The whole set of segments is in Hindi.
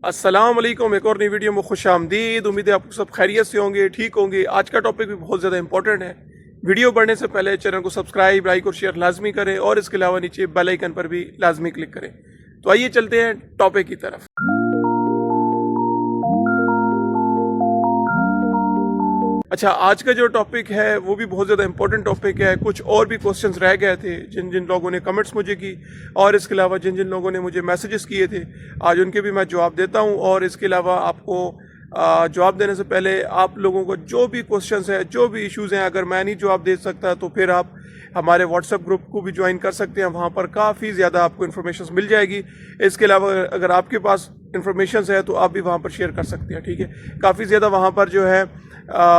अस्सलाम वालेकुम। एक और नई वीडियो में खुश आमदीद। उम्मीद है आप सब खैरियत से होंगे, ठीक होंगे। आज का टॉपिक भी बहुत ज़्यादा इंपॉर्टेंट है। वीडियो बढ़ने से पहले चैनल को सब्सक्राइब, लाइक और शेयर लाजमी करें और इसके अलावा नीचे बेल आइकन पर भी लाजमी क्लिक करें। तो आइए चलते हैं टॉपिक की तरफ। अच्छा, आज का जो टॉपिक है वो भी बहुत ज़्यादा इंपॉर्टेंट टॉपिक है। कुछ और भी क्वेश्चंस रह गए थे जिन जिन लोगों ने कमेंट्स मुझे की, और इसके अलावा जिन जिन लोगों ने मुझे मैसेजेस किए थे, आज उनके भी मैं जवाब देता हूं। और इसके अलावा आपको जवाब देने से पहले आप लोगों को जो भी क्वेश्चंस है, जो भी इश्यूज़ हैं, अगर मैं नहीं जवाब दे सकता तो फिर आप हमारे व्हाट्सएप ग्रुप को भी ज्वाइन कर सकते हैं। वहाँ पर काफ़ी ज़्यादा आपको इन्फॉर्मेशन मिल जाएगी। इसके अलावा अगर आपके पास इन्फॉर्मेशन है तो आप भी वहाँ पर शेयर कर सकते हैं, ठीक है। काफ़ी ज़्यादा वहाँ पर जो है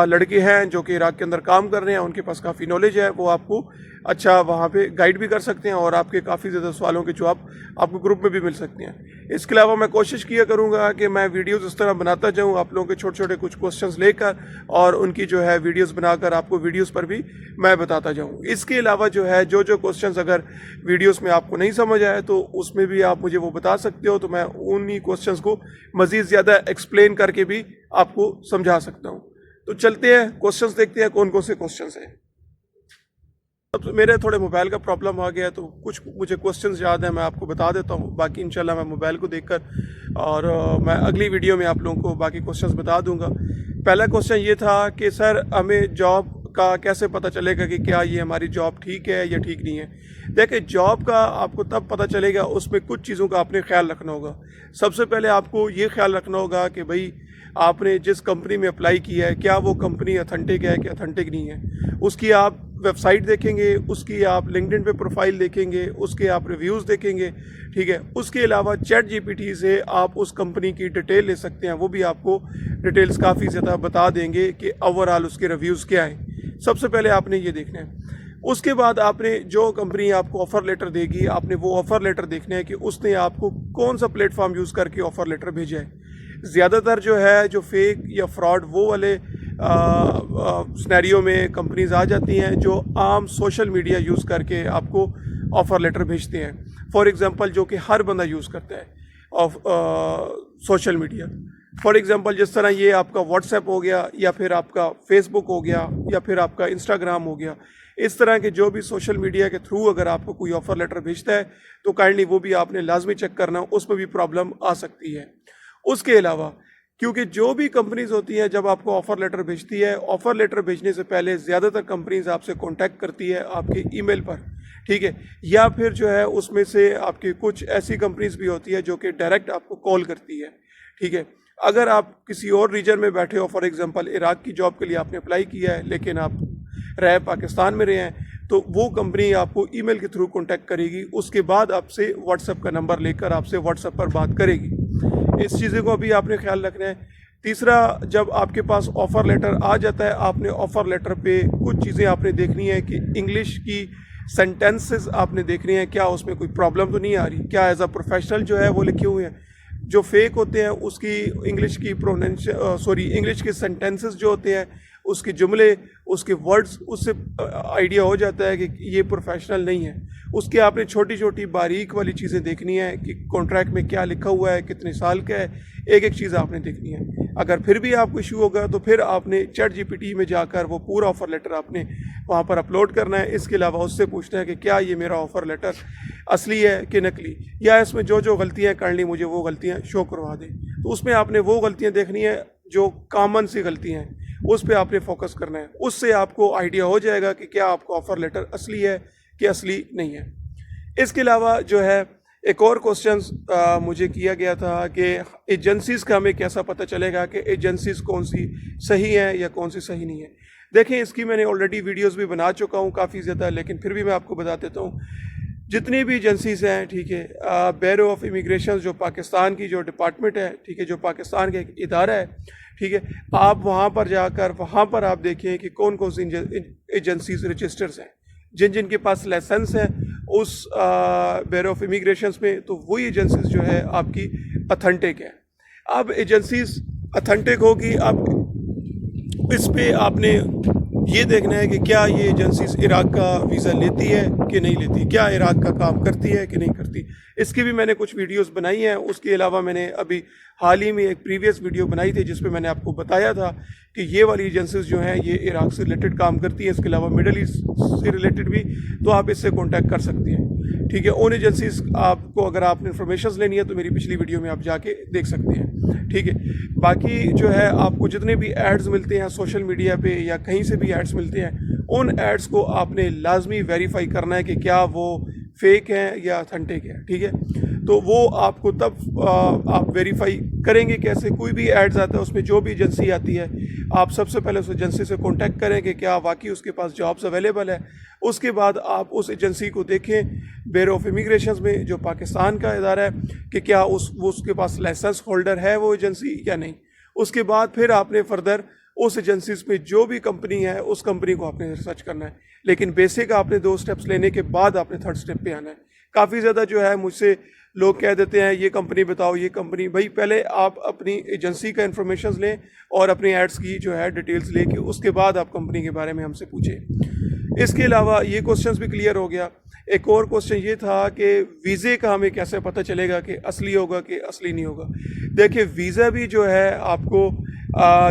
लड़के हैं जो कि इराक के अंदर काम कर रहे हैं, उनके पास काफ़ी नॉलेज है, वो आपको अच्छा वहाँ पे गाइड भी कर सकते हैं और आपके काफ़ी ज़्यादा सवालों के जवाब आपको ग्रुप में भी मिल सकते हैं। इसके अलावा मैं कोशिश किया करूँगा कि मैं वीडियोस इस तरह बनाता जाऊँ, आप लोगों के छोटे छोटे कुछ क्वेश्चंस लेकर और उनकी जो है वीडियोस बनाकर आपको वीडियोस पर भी मैं बताता जाऊँ। इसके अलावा जो है जो जो क्वेश्चंस अगर वीडियोस में आपको नहीं समझ आए तो उसमें भी आप मुझे वो बता सकते हो, तो मैं उन्हीं क्वेश्चंस को मज़ीद ज़्यादा एक्सप्लेन करके भी आपको समझा सकता हूँ। तो चलते हैं क्वेश्चंस देखते हैं कौन कौन से क्वेश्चंस हैं। अब मेरे थोड़े मोबाइल का प्रॉब्लम आ गया तो कुछ मुझे क्वेश्चंस याद है, मैं आपको बता देता हूँ। बाकी इंशाल्लाह मैं मोबाइल को देखकर और मैं अगली वीडियो में आप लोगों को बाकी क्वेश्चंस बता दूंगा। पहला क्वेश्चन ये था कि सर हमें जॉब का कैसे पता चलेगा कि क्या ये हमारी जॉब ठीक है या ठीक नहीं है। देखिए, जॉब का आपको तब पता चलेगा, उसमें कुछ चीज़ों का आपने ख्याल रखना होगा। सबसे पहले आपको ये ख्याल रखना होगा कि भाई आपने जिस कंपनी में अप्लाई किया है क्या वो कंपनी ऑथेंटिक है कि ऑथेंटिक नहीं है। उसकी आप वेबसाइट देखेंगे, उसकी आप लिंक्डइन पे प्रोफाइल देखेंगे, उसके आप रिव्यूज़ देखेंगे, ठीक है। उसके अलावा चैट जीपीटी से आप उस कंपनी की डिटेल ले सकते हैं, वो भी आपको डिटेल्स काफ़ी ज़्यादा बता देंगे कि ओवरऑल उसके रिव्यूज़ क्या हैं। सबसे पहले आपने ये देखना है। उसके बाद आपने जो कंपनी आपको ऑफ़र लेटर देगी, आपने वो ऑफ़र लेटर देखना है कि उसने आपको कौन सा प्लेटफॉर्म यूज़ करके ऑफ़र लेटर भेजा है। ज़्यादातर जो है जो फेक या फ्रॉड वो वाले सिनेरियो में कंपनीज आ जाती हैं जो आम सोशल मीडिया यूज़ करके आपको ऑफ़र लेटर भेजते हैं। फॉर एग्ज़ाम्पल जो कि हर बंदा यूज़ करता है of social media. For example जिस तरह ये आपका व्हाट्सएप हो गया, या फिर आपका फेसबुक हो गया, या फिर आपका इंस्टाग्राम हो गया। इस तरह के जो भी सोशल मीडिया के थ्रू अगर आपको कोई ऑफ़र लेटर भेजता है तो काइंडली वो भी आपने लाजमी चेक करना, उसमें भी प्रॉब्लम आ सकती है। उसके अलावा क्योंकि जो भी कंपनीज होती हैं जब आपको ऑफ़र लेटर भेजती है, ऑफ़र लेटर भेजने से पहले ज़्यादातर कंपनीज आपसे कांटेक्ट करती है आपके ईमेल पर, ठीक है। या फिर जो है उसमें से आपकी कुछ ऐसी कंपनीज भी होती है जो कि डायरेक्ट आपको कॉल करती है, ठीक है। अगर आप किसी और रीजन में बैठे हो, फॉर एग्जांपल इराक की जॉब के लिए आपने अप्लाई किया है लेकिन आप रह पाकिस्तान में रहे हैं, तो वो कंपनी आपको ईमेल के थ्रू कांटेक्ट करेगी। उसके बाद आपसे व्हाट्सएप का नंबर लेकर आपसे व्हाट्सएप पर बात करेगी। इस चीज़ों को भी आपने ख्याल रखना है। तीसरा, जब आपके पास ऑफ़र लेटर आ जाता है, आपने ऑफ़र लेटर पे कुछ चीज़ें आपने देखनी है कि इंग्लिश की सेंटेंसेस आपने देखनी है, क्या उसमें कोई प्रॉब्लम तो नहीं आ रही, क्या एज अ प्रोफेशनल जो है वो लिखे हुए हैं। जो फेक होते हैं उसकी इंग्लिश की इंग्लिश के सेंटेंसेस जो होते हैं, उसके जुमले, उसके वर्ड्स, उससे आइडिया हो जाता है कि ये प्रोफेशनल नहीं है। उसके आपने छोटी छोटी बारीक वाली चीज़ें देखनी है कि कॉन्ट्रैक्ट में क्या लिखा हुआ है, कितने साल का है, एक एक चीज़ आपने देखनी है। अगर फिर भी आपको इशू होगा तो फिर आपने चैट जीपीटी में जाकर वो पूरा ऑफ़र लेटर आपने वहाँ पर अपलोड करना है। इसके अलावा उससे पूछना है कि क्या ये मेरा ऑफ़र लेटर असली है कि नकली, या इसमें जो जो गलतियाँ करनी मुझे वो गलतियाँ शो करवा दें। तो उसमें आपने वो गलतियाँ देखनी है जो कॉमन सी गलतियाँ हैं, उस पर आपने फोकस करना है। उससे आपको आइडिया हो जाएगा कि क्या आपका ऑफ़र लेटर असली है कि असली नहीं है। इसके अलावा जो है एक और क्वेश्चन मुझे किया गया था कि एजेंसीज़ का हमें कैसा पता चलेगा कि एजेंसीज़ कौन सी सही हैं या कौन सी सही नहीं है। देखें, इसकी मैंने ऑलरेडी वीडियोस भी बना चुका हूँ काफ़ी ज़्यादा, लेकिन फिर भी मैं आपको बता देता हूँ। जितनी भी एजेंसीज़ हैं, ठीक है, ब्यूरो ऑफ इमिग्रेशन जो पाकिस्तान की जो डिपार्टमेंट है, ठीक है, जो पाकिस्तान का एक इदारा है, ठीक है, आप वहाँ पर जाकर वहाँ पर आप देखें कि कौन कौन सी एजेंसीज रजिस्टर्स हैं, जिन जिन के पास लाइसेंस है उस ब्यूरो ऑफ इमिग्रेशन में, तो वही एजेंसीज जो है आपकी ऑथेंटिक है। अब एजेंसीज ऑथेंटिक होगी, अब इस पे आपने ये देखना है कि क्या ये एजेंसीज इराक का वीज़ा लेती है कि नहीं लेती, क्या इराक का काम करती है कि नहीं करती। इसकी भी मैंने कुछ वीडियोस बनाई हैं। उसके अलावा मैंने अभी हाल ही में एक प्रीवियस वीडियो बनाई थी जिसपे मैंने आपको बताया था कि ये वाली एजेंसीज जो हैं ये इराक से रिलेटेड काम करती हैं, इसके अलावा मिडल ईस्ट से रिलेटेड भी, तो आप इससे कॉन्टैक्ट कर सकती हैं। ठीक है, उन एजेंसीज आपको अगर आपने इन्फॉर्मेशन लेनी है तो मेरी पिछली वीडियो में आप जाके देख सकते हैं। ठीक है, बाकी जो है आपको जितने भी एड्स मिलते हैं सोशल मीडिया पे या कहीं से भी एड्स मिलते हैं, उन एड्स को आपने लाजमी वेरीफाई करना है कि क्या वो फेक हैं या ऑथेंटिक है। ठीक है, तो वो आपको तब आप वेरीफाई करेंगे कैसे। कोई भी एड्स आता है उसमें जो भी एजेंसी आती है, आप सबसे पहले उस एजेंसी से कांटेक्ट करें कि क्या वाकई उसके पास जॉब्स अवेलेबल है। उसके बाद आप उस एजेंसी को देखें ब्यूरो ऑफ इमिग्रेशन में, जो पाकिस्तान का इदारा है, कि क्या उसके पास लाइसेंस होल्डर है वो एजेंसी या नहीं। उसके बाद फिर आपने फर्दर उस एजेंसीज में जो भी कंपनी है उस कंपनी को आपने रिसर्च करना है। लेकिन बेसिक आपने 2 स्टेप्स लेने के बाद आपने 3rd स्टेप पे आना है। काफ़ी ज़्यादा जो है मुझसे लोग कह देते हैं ये कंपनी बताओ, ये कंपनी। भाई पहले आप अपनी एजेंसी का इन्फॉर्मेशन लें और अपनी एड्स की जो है डिटेल्स लेके उसके बाद आप कंपनी के बारे में हमसे पूछें। इसके अलावा ये क्वेश्चंस भी क्लियर हो गया। एक और क्वेश्चन ये था कि वीज़े का हमें कैसे पता चलेगा कि असली होगा कि असली नहीं होगा। देखिए, वीज़ा भी जो है आपको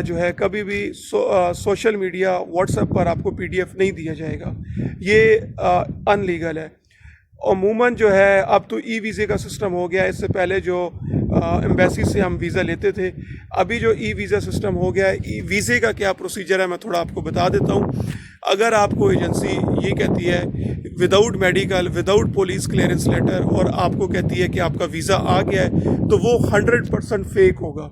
जो है कभी भी सोशल मीडिया व्हाट्सएप पर आपको PDF नहीं दिया जाएगा, ये अनलीगल है। अमूमन जो है अब तो वीज़े का सिस्टम हो गया। इससे पहले जो एम्बेसी से हम वीज़ा लेते थे, अभी जो वीज़ा सिस्टम हो गया है, वीज़े का क्या प्रोसीजर है मैं थोड़ा आपको बता देता हूँ। अगर आपको एजेंसी ये कहती है without medical, without police clearance letter, और आपको कहती है कि आपका वीज़ा आ गया है, तो वो 100% फेक होगा।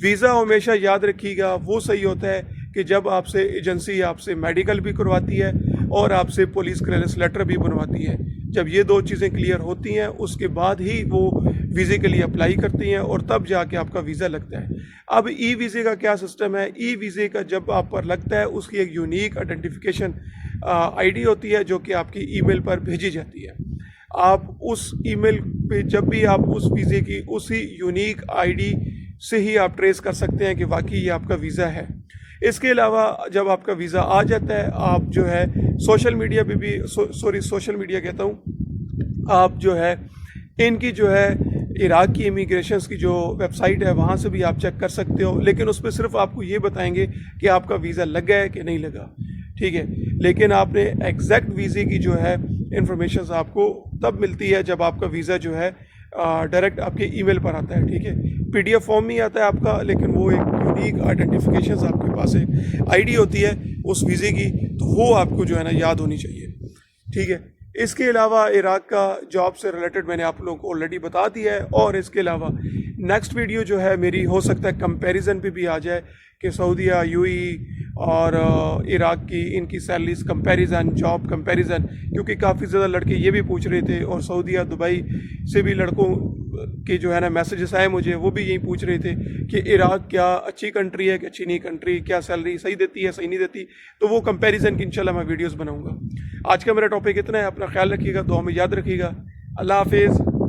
वीज़ा हमेशा याद रखिएगा वो सही होता है कि जब आपसे एजेंसी आपसे मेडिकल भी करवाती है और आपसे पुलिस क्लियरेंस लेटर भी बनवाती है। जब ये 2 चीज़ें क्लियर होती हैं उसके बाद ही वो वीज़े के लिए अप्लाई करती हैं और तब जाके आपका वीज़ा लगता है। अब वीज़े का क्या सिस्टम है। वीज़े का जब आप पर लगता है उसकी एक यूनिक आइडेंटिफिकेशन ID होती है जो कि आपकी ईमेल पर भेजी जाती है। आप उस ईमेल पे जब भी आप उस वीज़े की उसी यूनिक ID से ही आप ट्रेस कर सकते हैं कि वाकई ये आपका वीज़ा है। इसके अलावा जब आपका वीज़ा आ जाता है, आप जो है सोशल मीडिया पे भी सोशल मीडिया कहता हूँ, आप जो है इनकी जो है इराक की इमिग्रेशंस की जो वेबसाइट है वहाँ से भी आप चेक कर सकते हो। लेकिन उस पर सिर्फ आपको ये बताएंगे कि आपका वीज़ा लगा है कि नहीं लगा। ठीक है, लेकिन आपने एग्जैक्ट वीज़े की जो है इंफॉर्मेशन आपको तब मिलती है जब आपका वीज़ा जो है डायरेक्ट आपके ईमेल पर आता है। ठीक है, PDF फॉर्म ही आता है आपका, लेकिन वो एक यूनिक आइडेंटिफिकेशन आपके पास एक ID होती है उस वीज़े की, तो वो आपको जो है ना याद होनी चाहिए। ठीक है, इसके अलावा इराक का जॉब से रिलेटेड मैंने आप लोगों को ऑलरेडी बता दिया है। और इसके अलावा नेक्स्ट वीडियो जो है मेरी हो सकता है कंपैरिजन पे भी आ जाए कि सऊदीया, UAE और इराक की इनकी सैलरीज कंपैरिजन, जॉब कंपैरिजन, क्योंकि काफ़ी ज़्यादा लड़के ये भी पूछ रहे थे और सऊदीया, दुबई से भी लड़कों के जो है ना मैसेजेस आए मुझे, वो भी यही पूछ रहे थे कि इराक क्या अच्छी कंट्री है कि अच्छी नहीं कंट्री, क्या सैलरी सही देती है सही नहीं देती। तो वो कंपैरिजन की इंशाल्लाह मैं वीडियोस बनाऊंगा। आज का मेरा टॉपिक इतना है। अपना ख्याल रखिएगा, दुआ में याद रखिएगा। अल्लाह हाफिज़।